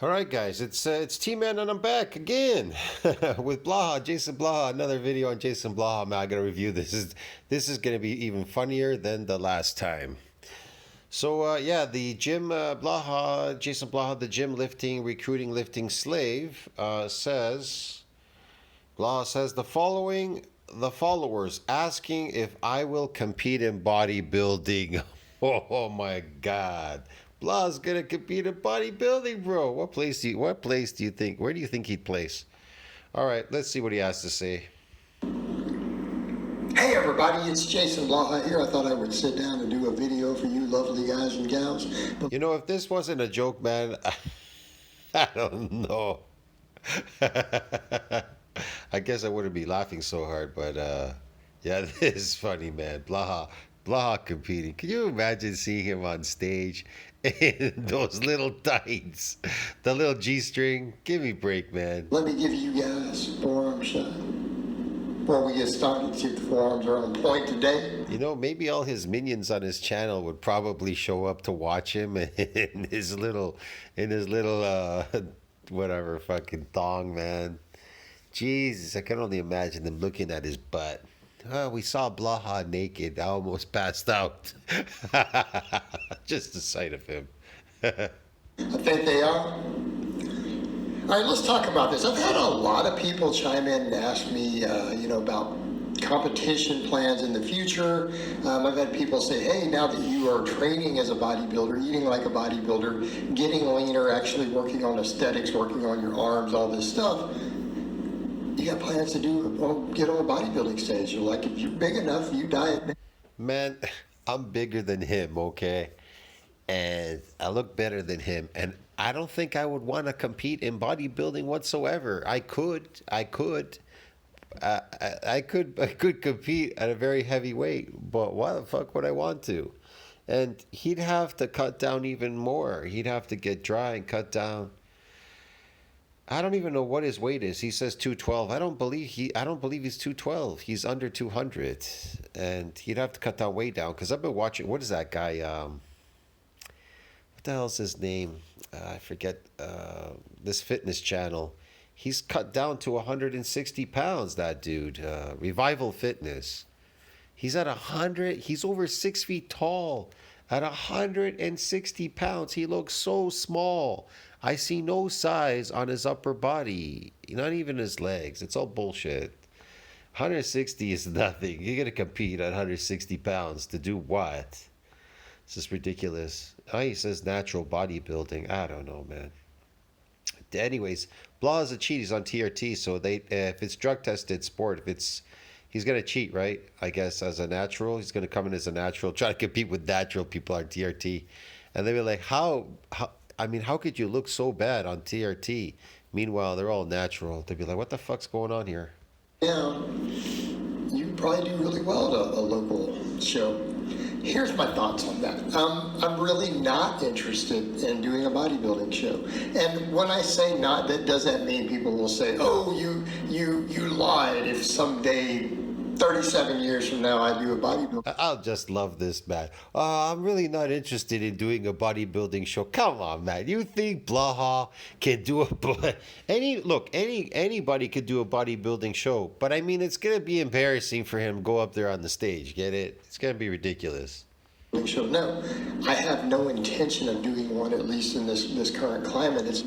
All right, guys, it's T-Man and I'm back again with Blaha, Jason Blaha. Another video on Jason Blaha. Man, I gotta review this. This is gonna be even funnier than the last time. So yeah, the gym Blaha, Jason Blaha, the gym lifting, recruiting, lifting slave Blaha says the following: the followers asking if I will compete in bodybuilding. Oh my God. Blah's gonna compete in bodybuilding, bro. What place do you think? Where do you think he'd place? All right, let's see what he has to say. Hey everybody, it's Jason Blaha here. I thought I would sit down and do a video for you lovely guys and gals. You know, if this wasn't a joke, man, I don't know. I guess I wouldn't be laughing so hard, but yeah, this is funny, man. Blaha competing. Can you imagine seeing him on stage in those little tights, the little G-string? Give me a break, man. Let me give you guys a forearm shot. Before we get started, see if the forearms are on point today. You know, maybe all his minions on his channel would probably show up to watch him in his little whatever fucking thong, man. Jesus, I can only imagine them looking at his butt. Oh, we saw Blaha naked. I almost passed out. Just the sight of him. I think they are. All right, let's talk about this. I've had a lot of people chime in and ask me, about competition plans in the future. I've had people say, hey, now that you are training as a bodybuilder, eating like a bodybuilder, getting leaner, actually working on aesthetics, working on your arms, all this stuff, you got plans to get on a bodybuilding stage. You're like, if you're big enough, you diet. Man, I'm bigger than him, okay? And I look better than him. And I don't think I would want to compete in bodybuilding whatsoever. I could. I could compete at a very heavy weight, but why the fuck would I want to? And he'd have to cut down even more. He'd have to get dry and cut down. I don't even know what his weight is. He says 212. I don't believe he's 212. He's under 200. And he'd have to cut that weight down because I've been watching, what is that guy? What the hell's his name? I forget. This fitness channel. He's cut down to 160 pounds, that dude. Revival Fitness. He's at 100. He's over 6 feet tall. At 160 pounds, he looks so small. I see no size on his upper body, not even his legs. It's all bullshit. 160 is nothing. You're going to compete at 160 pounds to do what? This is ridiculous. Oh, he says natural bodybuilding. I don't know, man. Anyways, Blaha is a cheat. He's on TRT, so if it's drug tested sport, he's gonna cheat, right? I guess as a natural, he's gonna come in as a natural, try to compete with natural people on TRT, and they'll be like, how could you look so bad on TRT? Meanwhile, they're all natural. They'll be like, what the fuck's going on here? Yeah, you probably do really well at a local show. Here's my thoughts on that. I'm really not interested in doing a bodybuilding show. And when I say not, that doesn't mean people will say, oh, you lied if someday, 37 years from now, I do a bodybuilding. I'll just love this, man. I'm really not interested in doing a bodybuilding show. Come on, man. You think Blaha can do anybody could do a bodybuilding show, but I mean, it's gonna be embarrassing for him to go up there on the stage. Get it? It's gonna be ridiculous. Show. No, I have no intention of doing one, at least in this current climate.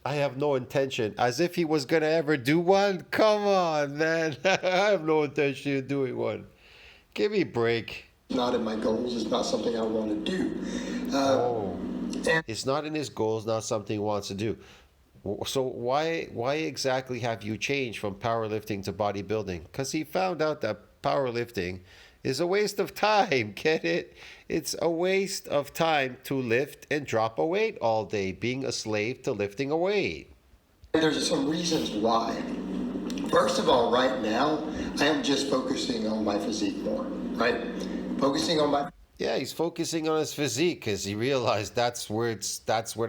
I have no intention. As if he was going to ever do one? Come on, man. I have no intention of doing one. Give me a break. Not in my goals. It's not something I want to do. It's not in his goals, not something he wants to do. So why exactly have you changed from powerlifting to bodybuilding? Because he found out that powerlifting is a waste of time. Get it? It's a waste of time to lift and drop a weight all day, being a slave to lifting a weight. There's some reasons why. First of all, right now, I am just focusing on my physique more, right? Focusing on my... Yeah, he's focusing on his physique because he realized that's where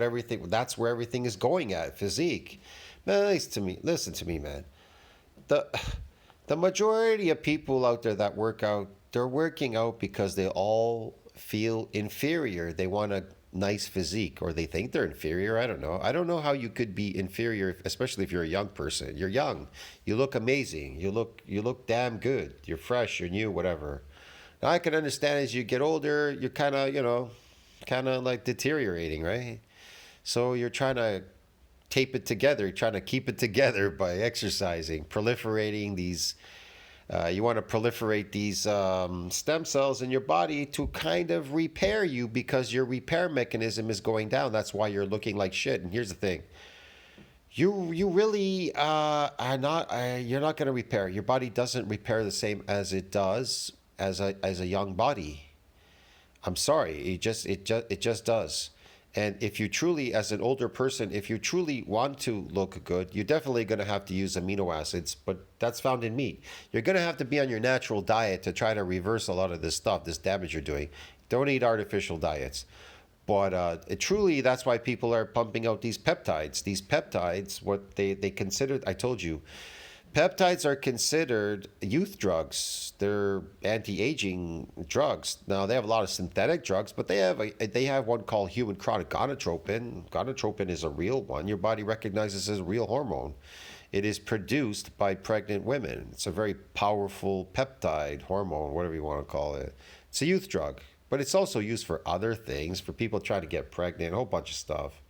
everything is going at, physique. Man, listen to me, man. The majority of people out there that work out, they're working out because they all feel inferior. They want to nice physique, or they think they're inferior. I don't know. I don't know how you could be inferior, especially if you're a young person. You're young. You look amazing. You look damn good. You're fresh. You're new. Whatever. Now I can understand as you get older, you're kind of kind of like deteriorating, right? So you're trying to tape it together, trying to keep it together by exercising, proliferating these. You want to proliferate these stem cells in your body to kind of repair you because your repair mechanism is going down. That's why you're looking like shit. And here's the thing: you really are not. You're not going to repair. Your body doesn't repair the same as it does as a young body. I'm sorry, it just does. And if you truly, as an older person, if you truly want to look good, you're definitely going to have to use amino acids, but that's found in meat. You're going to have to be on your natural diet to try to reverse a lot of this stuff, this damage you're doing. Don't eat artificial diets. But truly, that's why people are pumping out these peptides. These peptides, what they consider, I told you, peptides are considered youth drugs. They're anti-aging drugs. Now they have a lot of synthetic drugs, but they have one called human chronic gonadotropin. Gonadotropin is a real one. Your body recognizes as a real hormone. It is produced by pregnant women. It's a very powerful peptide hormone, whatever you want to call it. It's a youth drug, but it's also used for other things, for people trying to get pregnant, a whole bunch of stuff.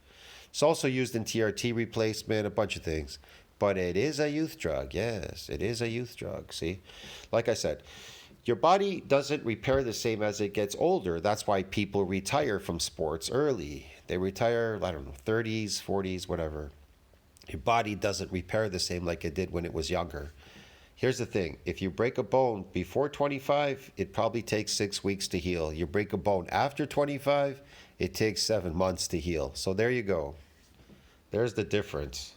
It's also used in TRT replacement, a bunch of things. But it is a youth drug. Yes, it is a youth drug. See, like I said, your body doesn't repair the same as it gets older. That's why people retire from sports early. They retire, I don't know, 30s, 40s, whatever. Your body doesn't repair the same like it did when it was younger. Here's the thing. If you break a bone before 25, it probably takes 6 weeks to heal. You break a bone after 25, it takes 7 months to heal. So there you go. There's the difference.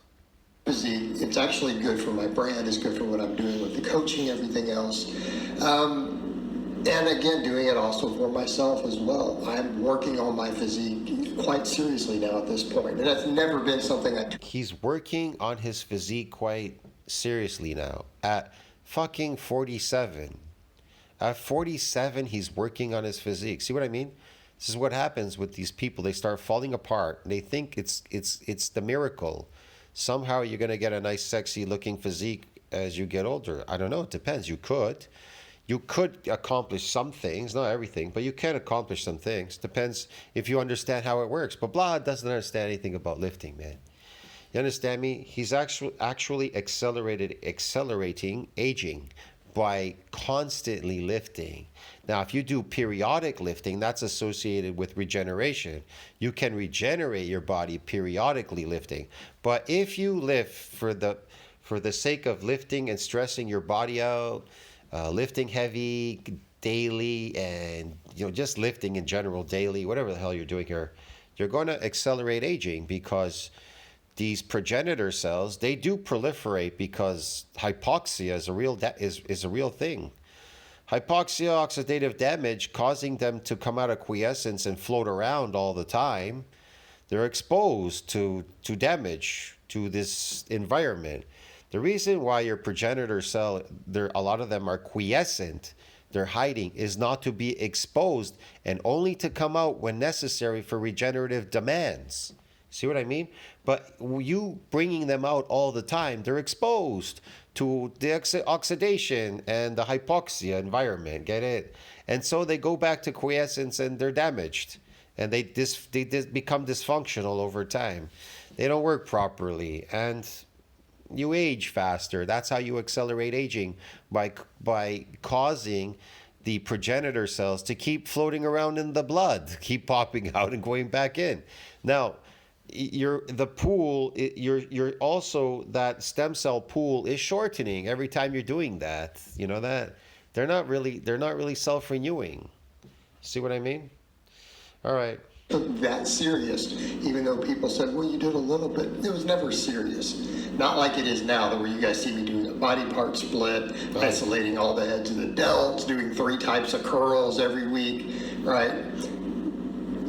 It's actually good for my brand. It's good for what I'm doing with the coaching, everything else. And again, doing it also for myself as well. I'm working on my physique quite seriously now at this point. And that's never been something He's working on his physique quite seriously now. At fucking 47. At 47, he's working on his physique. See what I mean? This is what happens with these people. They start falling apart. They think it's the miracle. Somehow you're going to get a nice, sexy looking physique as you get older. I don't know. It depends. You could accomplish some things, not everything, but you can accomplish some things. Depends if you understand how it works. But Blaha doesn't understand anything about lifting, man. You understand me? He's actually accelerating aging by constantly lifting. Now, if you do periodic lifting, that's associated with regeneration. You can regenerate your body periodically lifting. But if you lift for the sake of lifting and stressing your body out, lifting heavy daily, and just lifting in general daily, whatever the hell you're doing here, you're going to accelerate aging because these progenitor cells, they do proliferate because hypoxia is a real thing. Hypoxia, oxidative damage, causing them to come out of quiescence and float around all the time. They're exposed to damage, to this environment. The reason why your progenitor cell, a lot of them are quiescent, they're hiding, is not to be exposed and only to come out when necessary for regenerative demands. See what I mean? But you bringing them out all the time, they're exposed to the oxidation and the hypoxia environment. Get it? And so they go back to quiescence and they're damaged. And they become dysfunctional over time. They don't work properly. And you age faster. That's how you accelerate aging, by causing the progenitor cells to keep floating around in the blood, keep popping out and going back in. Now, you're also, that stem cell pool is shortening every time you're doing that. You know that they're not really self-renewing. See what I mean? All right. that serious, even though people said, well, you did a little bit. It was never serious. Not like it is now, where you guys see me doing a body part split, isolating all the heads of the delts, doing 3 types of curls every week, right?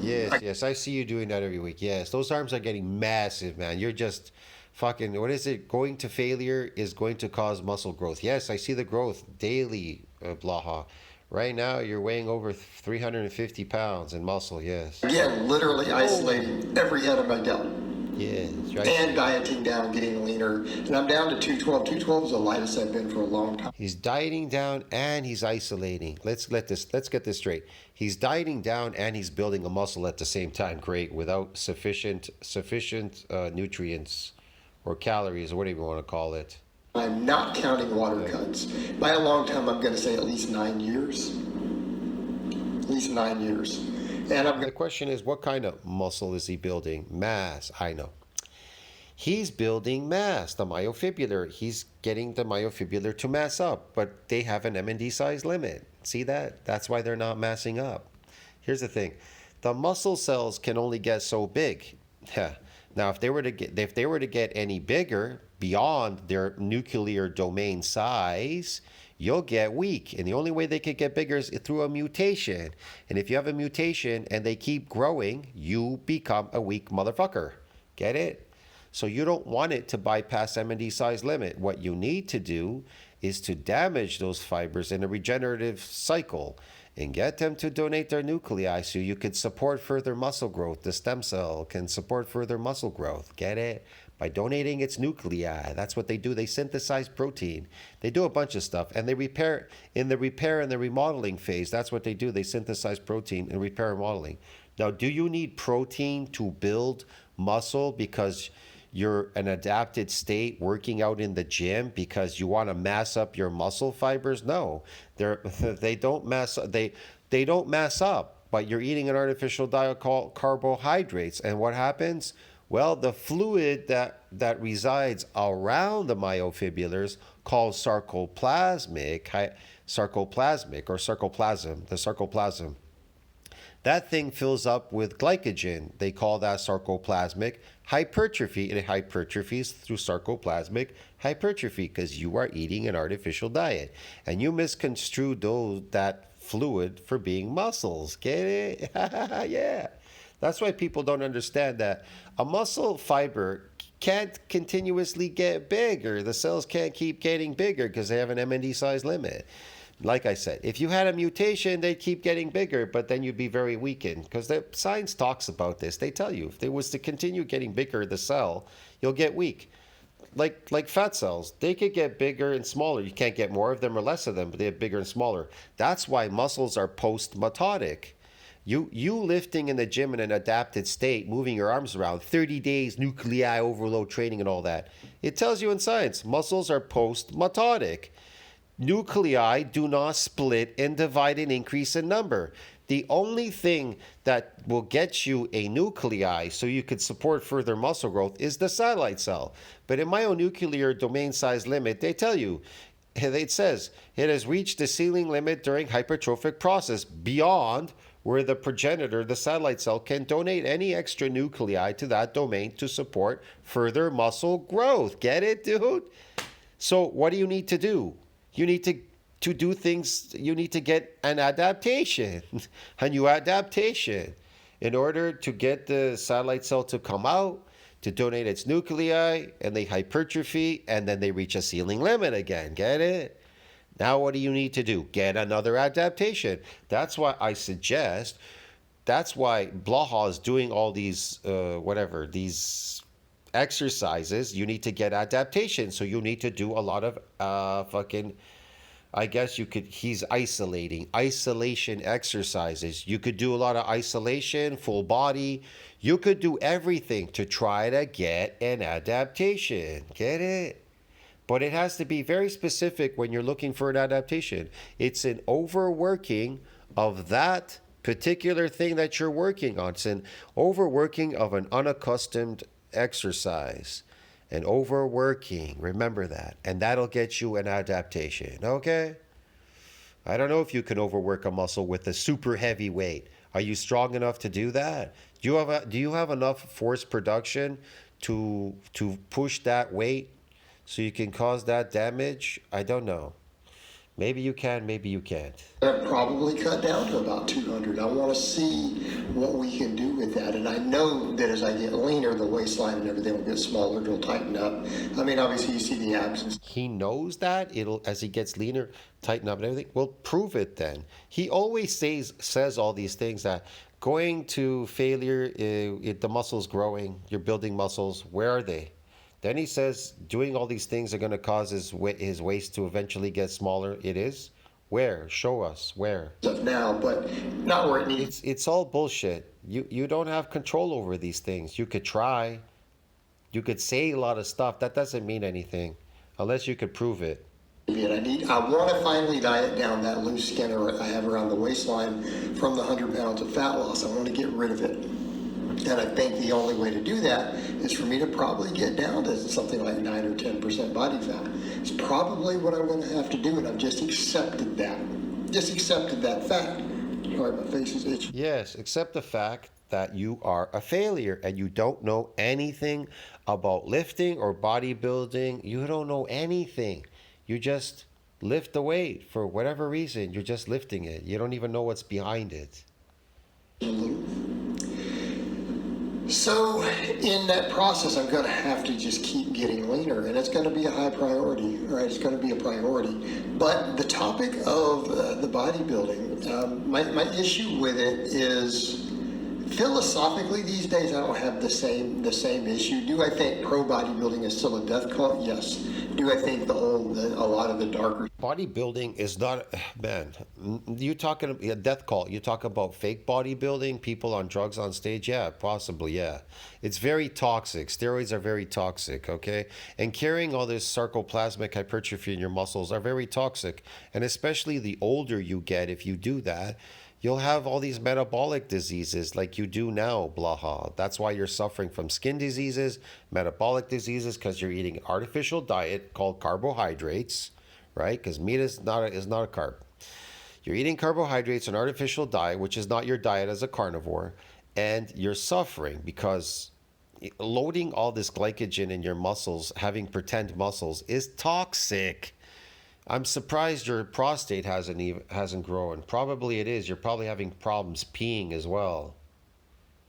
Yes, I see you doing that every week. Yes, those arms are getting massive, man. You're just fucking, what is it? Going to failure is going to cause muscle growth. Yes, I see the growth daily, Blaha. Right now, you're weighing over 350 pounds in muscle, yes. Again, literally isolating every head of my gut. Yes, right. And dieting down, getting leaner. And I'm down to 212. 212 is the lightest I've been for a long time. He's dieting down and he's isolating. Let's get this straight. He's dieting down and he's building a muscle at the same time. Great, without sufficient nutrients or calories or whatever you want to call it. I'm not counting water cuts. By a long time, I'm going to say at least 9 years. At least 9 years. And The question is, what kind of muscle is he building? Mass, I know. He's building mass, the myofibular. He's getting the myofibular to mass up, but they have an MND size limit. See that? That's why they're not massing up. Here's the thing. The muscle cells can only get so big. Now, if they were to get any bigger beyond their nuclear domain size, you'll get weak. And the only way they could get bigger is through a mutation. And if you have a mutation and they keep growing, you become a weak motherfucker. Get it? So you don't want it to bypass MND size limit. What you need to do is to damage those fibers in a regenerative cycle and get them to donate their nuclei so you could support further muscle growth. The stem cell can support further muscle growth. Get it? By donating its nuclei. That's what they do. They synthesize protein. They do a bunch of stuff. And they repair, in the repair and the remodeling phase, that's what they do. They synthesize protein and repair and remodeling. Now, do you need protein to build muscle because you're an adapted state working out in the gym because you want to mass up your muscle fibers? No, they don't mass. They don't mass up. But you're eating an artificial diet called carbohydrates, and what happens? Well, the fluid that resides around the myofibulars, called sarcoplasmic or sarcoplasm, the sarcoplasm. That thing fills up with glycogen. They call that sarcoplasmic hypertrophy. It hypertrophies through sarcoplasmic hypertrophy because you are eating an artificial diet. And you misconstrued that fluid for being muscles. Get it? Yeah. That's why people don't understand that a muscle fiber can't continuously get bigger. The cells can't keep getting bigger because they have an MND size limit. Like I said, if you had a mutation, they'd keep getting bigger, but then you'd be very weakened because the science talks about this. They tell you if they was to continue getting bigger, the cell, you'll get weak. Like fat cells, they could get bigger and smaller. You can't get more of them or less of them, but they get bigger and smaller. That's why muscles are post-mitotic. You lifting in the gym in an adapted state, moving your arms around, 30 days, nuclei overload training and all that. It tells you in science, muscles are post-mitotic. Nuclei do not split and divide and increase in number. The only thing that will get you a nuclei so you could support further muscle growth is the satellite cell. But in myonuclear domain size limit, they tell you, it says, it has reached the ceiling limit during hypertrophic process beyond where the progenitor, the satellite cell, can donate any extra nuclei to that domain to support further muscle growth. Get it, dude? So what do you need to do? You need to do things, you need to get an adaptation, a new adaptation, in order to get the satellite cell to come out, to donate its nuclei, and they hypertrophy, and then they reach a ceiling limit again. Get it? Now what do you need to do? Get another adaptation. That's why I suggest, that's why Blaha is doing all these, these exercises. You need to get adaptation. So you need to do a lot of he's isolation exercises. You could do a lot of isolation, full body. You could do everything to try to get an adaptation. Get it? But it has to be very specific when you're looking for an adaptation. It's an overworking of that particular thing that you're working on. It's an overworking of an unaccustomed exercise. An overworking, remember that. And that'll get you an adaptation, okay? I don't know if you can overwork a muscle with a super heavy weight. Are you strong enough to do that? Do you have enough force production to push that weight so you can cause that damage? I don't know. Maybe you can, maybe you can't. I'd probably cut down to about 200. I want to see what we can do with that. And I know that as I get leaner, the waistline and everything will get smaller, it'll tighten up. I mean, obviously you see the abs and He knows that it'll, as he gets leaner, tighten up and everything. Well, prove it then. He always says all these things that going to failure, the muscles growing, you're building muscles. Where are they? Then he says doing all these things are going to cause his waist to eventually get smaller. It is. Where? Show us where. stuff now, but not where it needs It's all bullshit. You don't have control over these things. You could try. You could say a lot of stuff. That doesn't mean anything unless you could prove it. to be. And I want to finally diet down that loose skin I have around the waistline from the 100 pounds of fat loss. I want to get rid of it. And I think the only way to do that is for me to probably get down to something like 9 or 10% body fat. It's probably what I'm going to have to do, and I've just accepted that. Just accepted that fact. Sorry, my face is itching. Yes, accept the fact that you are a failure and you don't know anything about lifting or bodybuilding. You don't know anything. You just lift the weight for whatever reason. You're just lifting it. You don't even know what's behind it. So in that process, I'm going to have to just keep getting leaner, and it's going to be a high priority, right? It's going to be a priority. But the topic of the bodybuilding, my issue with it is philosophically these days I don't have the same issue. Do I think pro bodybuilding is still a death cult? Yes. Do I think a lot of the darker Bodybuilding is not, man, you talking a death cult, you talk about fake bodybuilding, people on drugs on stage, yeah, possibly, yeah. It's very toxic. Steroids are very toxic, okay? And carrying all this sarcoplasmic hypertrophy in your muscles are very toxic. And especially the older you get, if you do that, you'll have all these metabolic diseases like you do now, Blaha. That's why you're suffering from skin diseases, metabolic diseases, because you're eating an artificial diet called carbohydrates, right? Because meat is not a carb. You're eating carbohydrates, an artificial diet, which is not your diet as a carnivore, and you're suffering because loading all this glycogen in your muscles, having pretend muscles, is toxic. I'm surprised your prostate hasn't grown. Probably it is. You're probably having problems peeing as well.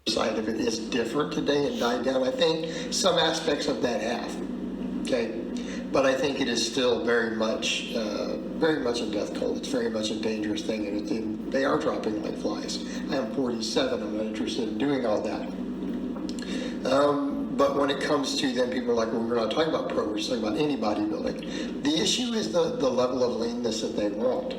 side of it is different today and died down. I think some aspects of that have, okay? But I think it is still very much a death cult. It's very much a dangerous thing, and they are dropping like flies. I am 47. I'm not interested in doing all that. But when it comes to then people are like, well, we're not talking about pro, we're just talking about any bodybuilding. The issue is the level of leanness that they want.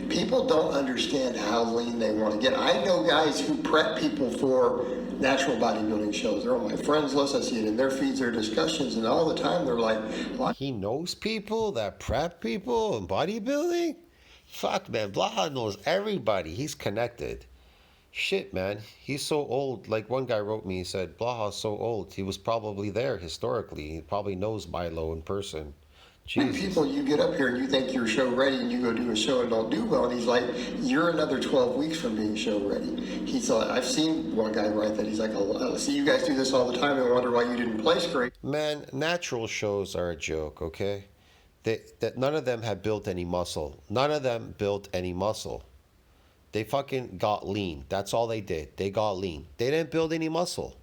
People don't understand how lean they want to get. I know guys who prep people for natural bodybuilding shows. They're on my friends list. I see it in their feeds, their discussions, and all the time they're like, well, He knows people that prep people in bodybuilding? Fuck, man. Blaha knows everybody. He's connected. Shit, man. He's so old. Like one guy wrote me, he said, Blaha's so old. He was probably there historically. He probably knows Milo in person. Jesus. people, you get up here and you think you're show ready and you go do a show and don't do well, and he's like, you're another 12 weeks from being show ready. He's like, I've seen one guy write that. He's like, I see you guys do this all the time and wonder why you didn't place great. Man, natural shows are a joke, okay? That none of them have built any muscle. None of them built any muscle. They fucking got lean. That's all they did. They got lean. They didn't build any muscle.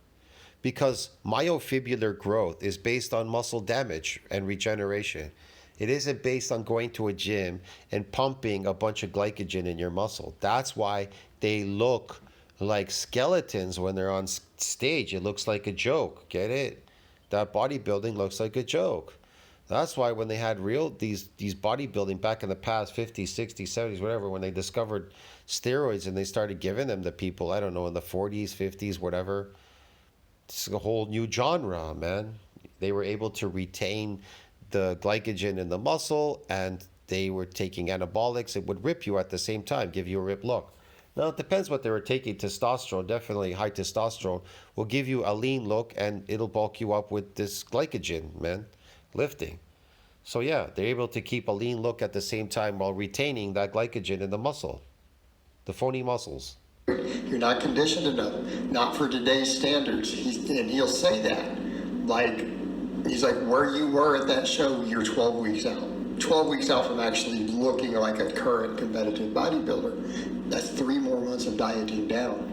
Because myofibrillar growth is based on muscle damage and regeneration. It isn't based on going to a gym and pumping a bunch of glycogen in your muscle. That's why they look like skeletons when they're on stage. It looks like a joke. Get it? That bodybuilding looks like a joke. That's why when they had these bodybuilding back in the past, 50s, 60s, 70s, whatever, when they discovered steroids and they started giving them to people, I don't know, in the 40s, 50s, whatever, it's a whole new genre, man. They were able to retain the glycogen in the muscle, and they were taking anabolics. It would rip you at the same time, give you a rip look. Now, it depends what they were taking. Testosterone, definitely high testosterone, will give you a lean look, and it'll bulk you up with this glycogen, man, lifting. So, yeah, they're able to keep a lean look at the same time while retaining that glycogen in the muscle, the phony muscles. You're not conditioned enough, not for today's standards. And he'll say that. Like, he's like, where you were at that show, you're 12 weeks out. 12 weeks out from actually looking like a current competitive bodybuilder. That's 3 more months of dieting down.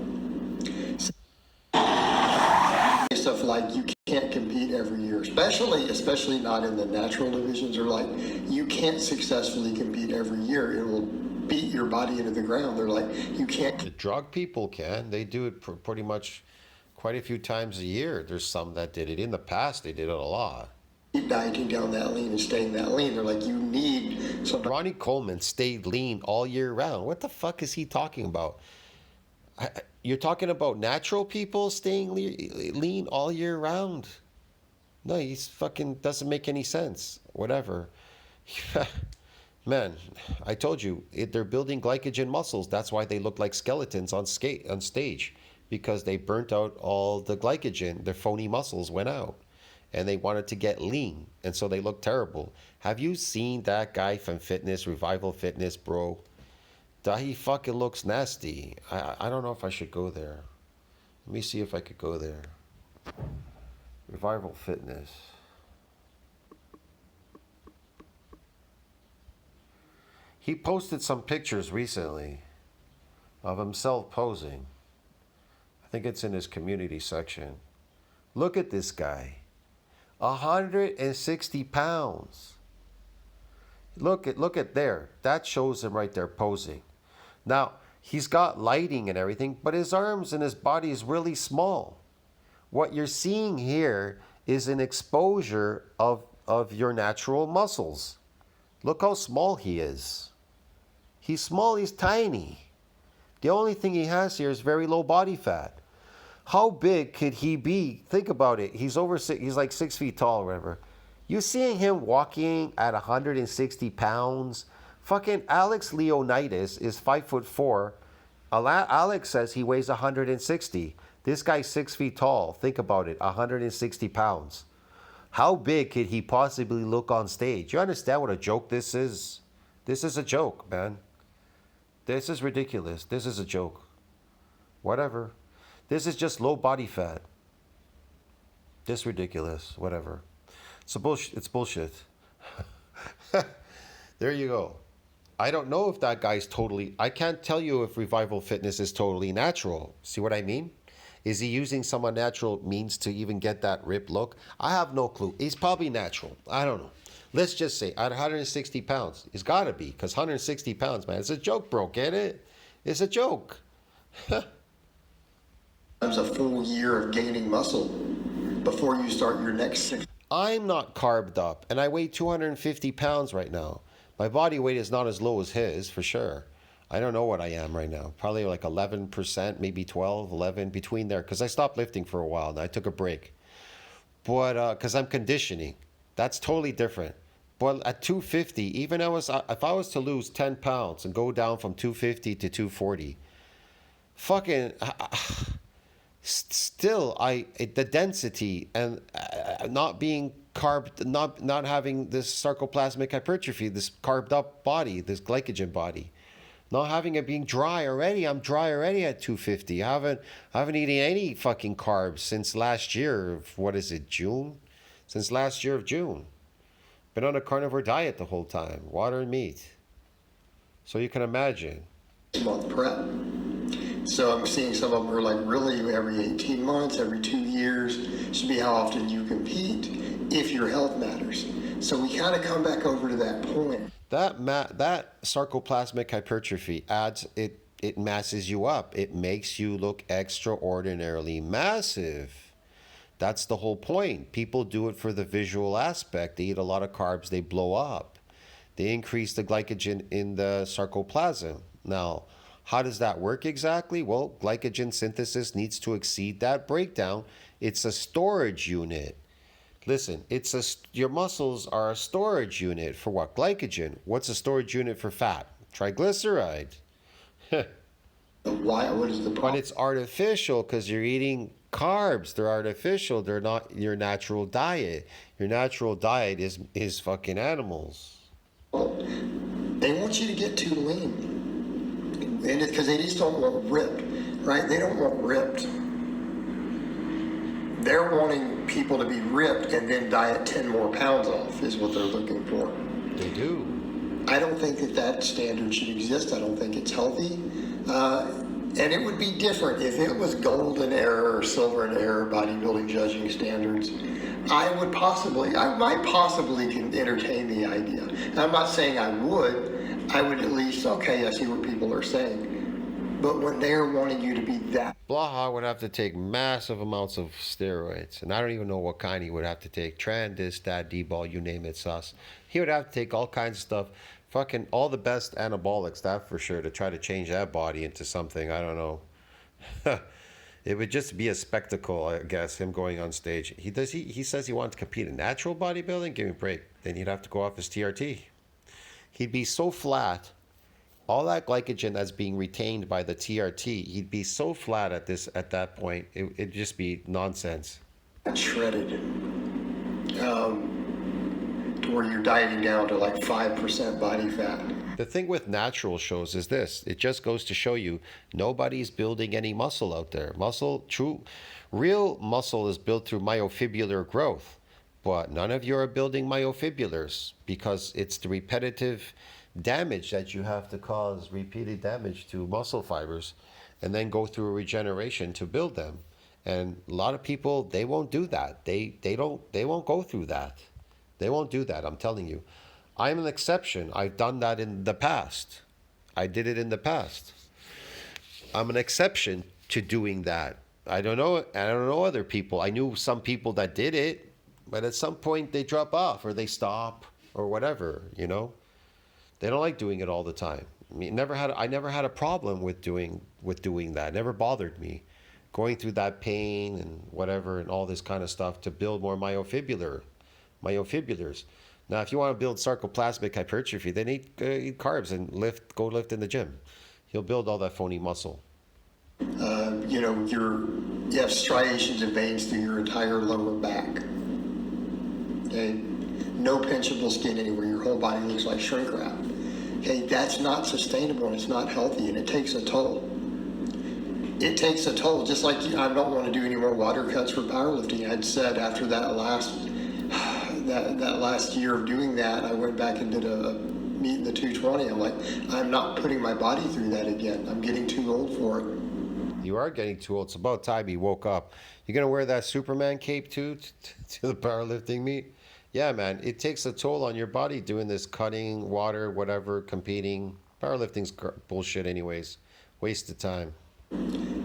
Stuff like you can't compete every year, especially not in the natural divisions, or like you can't successfully compete every year. It will beat your body into the ground. They're like, you can't. The drug people can. They do it pretty much quite a few times a year. There's some that did it. In the past, they did it a lot. Keep dieting down that lean and staying that lean. They're like, you need something. Ronnie Coleman stayed lean all year round. What the fuck is he talking about? You're talking about natural people staying lean all year round? No, he's fucking doesn't make any sense. Whatever. Man, I told you, they're building glycogen muscles. That's why they look like skeletons on stage, because they burnt out all the glycogen. Their phony muscles went out, and they wanted to get lean, and so they look terrible. Have you seen that guy from Revival Fitness, bro? He fucking looks nasty. I don't know if I should go there. Let me see if I could go there. Revival Fitness. He posted some pictures recently of himself posing. I think it's in his community section. Look at this guy. 160 pounds. Look at there. That shows him right there posing. Now, he's got lighting and everything, but his arms and his body is really small. What you're seeing here is an exposure of your natural muscles. Look how small he is. He's small, he's tiny. The only thing he has here is very low body fat. How big could he be? Think about it. He's like 6 feet tall or whatever. You seeing him walking at 160 pounds? Fucking Alex Leonidas is 5'4". Alex says he weighs 160. This guy's 6 feet tall. Think about it, 160 pounds. How big could he possibly look on stage? You understand what a joke this is? This is a joke, man. This is ridiculous. This is a joke. Whatever. This is just low body fat. This ridiculous. Whatever. It's bullshit. There you go. I don't know if that guy's totally... I can't tell you if Revival Fitness is totally natural. See what I mean? Is he using some unnatural means to even get that ripped look? I have no clue. He's probably natural. I don't know. Let's just say at 160 pounds. It's got to be, because 160 pounds, man. It's a joke, bro. Get it? It's a joke. That's a full year of gaining muscle before you start your next 6. I'm not carved up, and I weigh 250 pounds right now. My body weight is not as low as his, for sure. I don't know what I am right now. Probably like 11%, maybe 12, 11, between there. Because I stopped lifting for a while, and I took a break. But, because I'm conditioning. That's totally different. But at 250, even if I was to lose 10 pounds and go down from 250 to 240, fucking... Still, the density and not being carved, not having this sarcoplasmic hypertrophy, this carved up body, this glycogen body, not having it being dry already. I'm dry already at 250. I haven't eaten any fucking carbs since last year. What is it, June? Since last year of June. Been on a carnivore diet the whole time, water and meat. So you can imagine. Month prep. So I'm seeing some of them are like really every 18 months, every 2 years should be how often you compete if your health matters. So we kind of come back over to that point. That sarcoplasmic hypertrophy it masses you up. It makes you look extraordinarily massive. That's the whole point. People do it for the visual aspect. They eat a lot of carbs, they blow up. They increase the glycogen in the sarcoplasm. Now, how does that work exactly? Well, glycogen synthesis needs to exceed that breakdown. It's a storage unit. Listen, your muscles are a storage unit for what? Glycogen. What's a storage unit for fat? Triglyceride. Why? What is the problem? But it's artificial because you're eating carbs. They're artificial. They're not your natural diet. Your natural diet is fucking animals. They want you to get too lean. And it's because they just don't want ripped, right? They don't want ripped. They're wanting people to be ripped and then diet 10 more pounds off is what they're looking for. They do. I don't think that standard should exist. I don't think it's healthy. And it would be different if it was golden era or silver era bodybuilding judging standards. I might possibly can entertain the idea. And I'm not saying I would at least, okay, I see what people are saying. But when they're wanting you to be that. Blaha would have to take massive amounts of steroids. And I don't even know what kind he would have to take. Tran, this, that, D-ball, you name it, sus. He would have to take all kinds of stuff. Fucking all the best anabolics, that for sure, to try to change that body into something, I don't know. It would just be a spectacle, I guess, him going on stage. He says he wants to compete in natural bodybuilding? Give me a break. Then he'd have to go off his TRT. He'd be so flat. All that glycogen that's being retained by the TRT, he'd be so flat at that point, it'd just be nonsense. Shredded. To where you're dieting down to like 5% body fat. The thing with natural shows is this. It just goes to show you nobody's building any muscle out there. Real muscle is built through myofibrillar growth. But none of you are building myofibrillars because it's the repetitive damage that you have to cause, repeated damage to muscle fibers, and then go through a regeneration to build them. And a lot of people, they won't do that. They won't go through that. They won't do that, I'm telling you. I'm an exception. I've done that in the past. I did it in the past. I'm an exception to doing that. I don't know other people. I knew some people that did it, but at some point they drop off or they stop or whatever, you know. They don't like doing it all the time. I mean, I never had a problem with doing that. It never bothered me. Going through that pain and whatever and all this kind of stuff to build more myofibrillars. Now, if you want to build sarcoplasmic hypertrophy, then eat carbs and go lift in the gym. You'll build all that phony muscle. You have striations and veins through your entire lower back. Okay, no pinchable skin anywhere. Your whole body looks like shrink wrap. Okay, that's not sustainable and it's not healthy, and it takes a toll. It takes a toll. Just like I don't want to do any more water cuts for powerlifting. I'd said after that last year of doing that, I went back and did a meet in the 220. I'm like, I'm not putting my body through that again. I'm getting too old for it. You are getting too old. It's about time you woke up. You're going to wear that Superman cape too to the powerlifting meet? Yeah, man. It takes a toll on your body doing this cutting, water, whatever, competing. Powerlifting's bullshit anyways. Waste of time.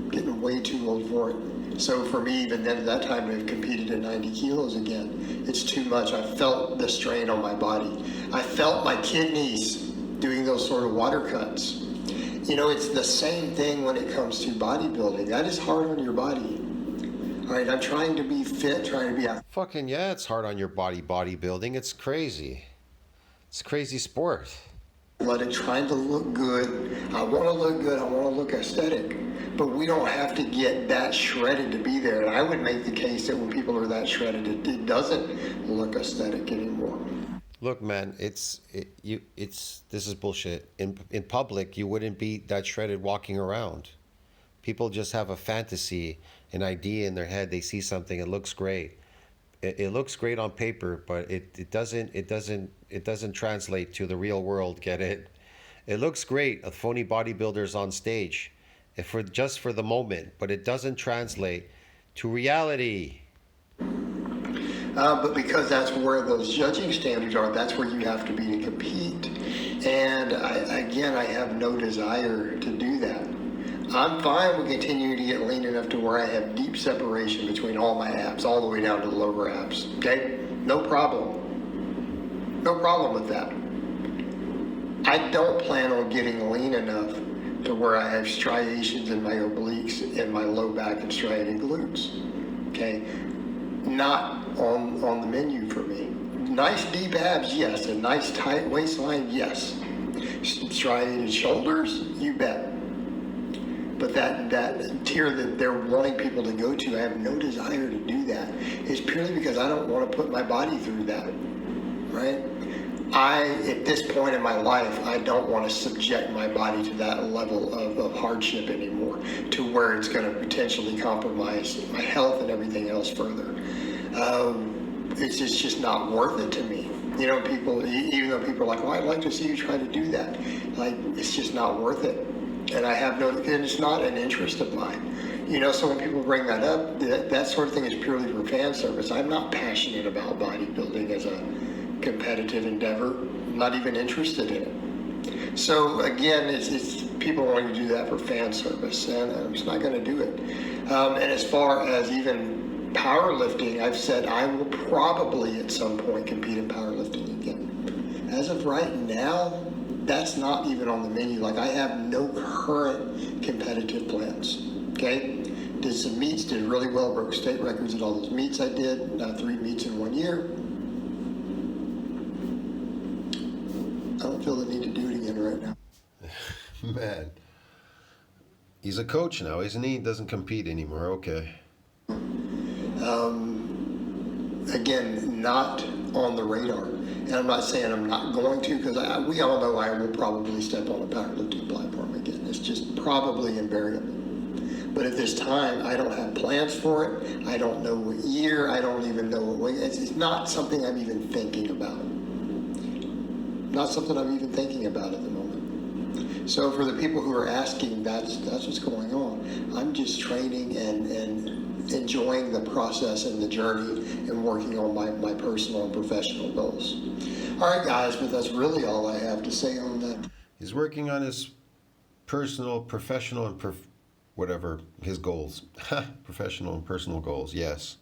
Getting way too old for it. So for me, even then at that time, I've competed at 90 kilos again. It's too much. I felt the strain on my body. I felt my kidneys doing those sort of water cuts. It's the same thing when it comes to bodybuilding. That is hard on your body. All right, I'm trying to be fit, trying to be... Fucking yeah, it's hard on your body, bodybuilding. It's crazy. It's a crazy sport. Athletic, trying to look good. I want to look good. I want to look aesthetic. But we don't have to get that shredded to be there. And I would make the case that when people are that shredded, it doesn't look aesthetic anymore. Look, man, this is bullshit. In public, you wouldn't be that shredded walking around. People just have a fantasy, an idea in their head. They see something, it looks great. It looks great on paper, but it doesn't translate to the real world. Get it? It looks great, a phony bodybuilders on stage, just for the moment, but it doesn't translate to reality. But because that's where those judging standards are, that's where you have to be to compete. And I have no desire to do that. I'm fine with continuing to get lean enough to where I have deep separation between all my abs, all the way down to the lower abs. Okay? No problem. No problem with that. I don't plan on getting lean enough to where I have striations in my obliques, in my low back, and striated glutes. Okay? Not on the menu for me. Nice deep abs, yes. A nice tight waistline, yes. Striated shoulders, you bet. But that tier that they're wanting people to go to, I have no desire to do that. It's purely because I don't want to put my body through that, right? At this point in my life, I don't want to subject my body to that level of hardship anymore, to where it's going to potentially compromise my health and everything else further. It's just not worth it to me. You know, people, even though people are like, well, I'd like to see you try to do that. Like, it's just not worth it. And I have no, and it's not an interest of mine. You know, so when people bring that up, that sort of thing is purely for fan service. I'm not passionate about bodybuilding as a competitive endeavor. I'm not even interested in it. So again, it's people wanting to do that for fan service, and I'm just not going to do it. And as far as even powerlifting, I've said I will probably at some point compete in powerlifting again. As of right now, that's not even on the menu. Like, I have no current competitive plans. Okay, did some meets, did really well, broke state records at all those meets I did, 3 meets in 1 year. I don't feel the need to do it again right now. Man, he's a coach now, isn't he? He doesn't compete anymore. Okay. Again, not on the radar. And I'm not saying I'm not going to, because we all know I will probably step on a powerlifting platform again. It's just probably invariable. But at this time, I don't have plans for it. I don't know what year. I don't even know what way. It's not something I'm even thinking about. Not something I'm even thinking about at the moment. So for the people who are asking, that's what's going on. I'm just training and enjoying the process and the journey and working on my personal and professional goals. All right, guys, but that's really all I have to say on that. He's working on his personal, professional, and whatever his goals. Professional and personal goals, yes.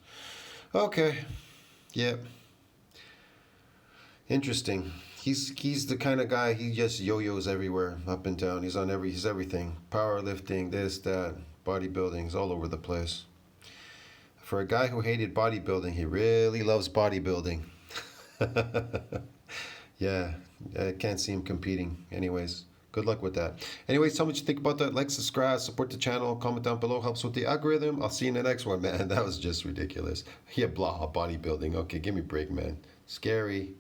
Okay. Yep. Interesting. He's the kind of guy, he just yo-yos everywhere, up and down. He's everything. Powerlifting, this, that, bodybuilding, he's all over the place. For a guy who hated bodybuilding, he really loves bodybuilding. Yeah, I can't see him competing. Anyways, good luck with that. Anyways, tell me what you think about that. Like, subscribe, support the channel, comment down below, helps with the algorithm. I'll see you in the next one, man. That was just ridiculous. Yeah, Blaha, bodybuilding. Okay, give me a break, man. Scary.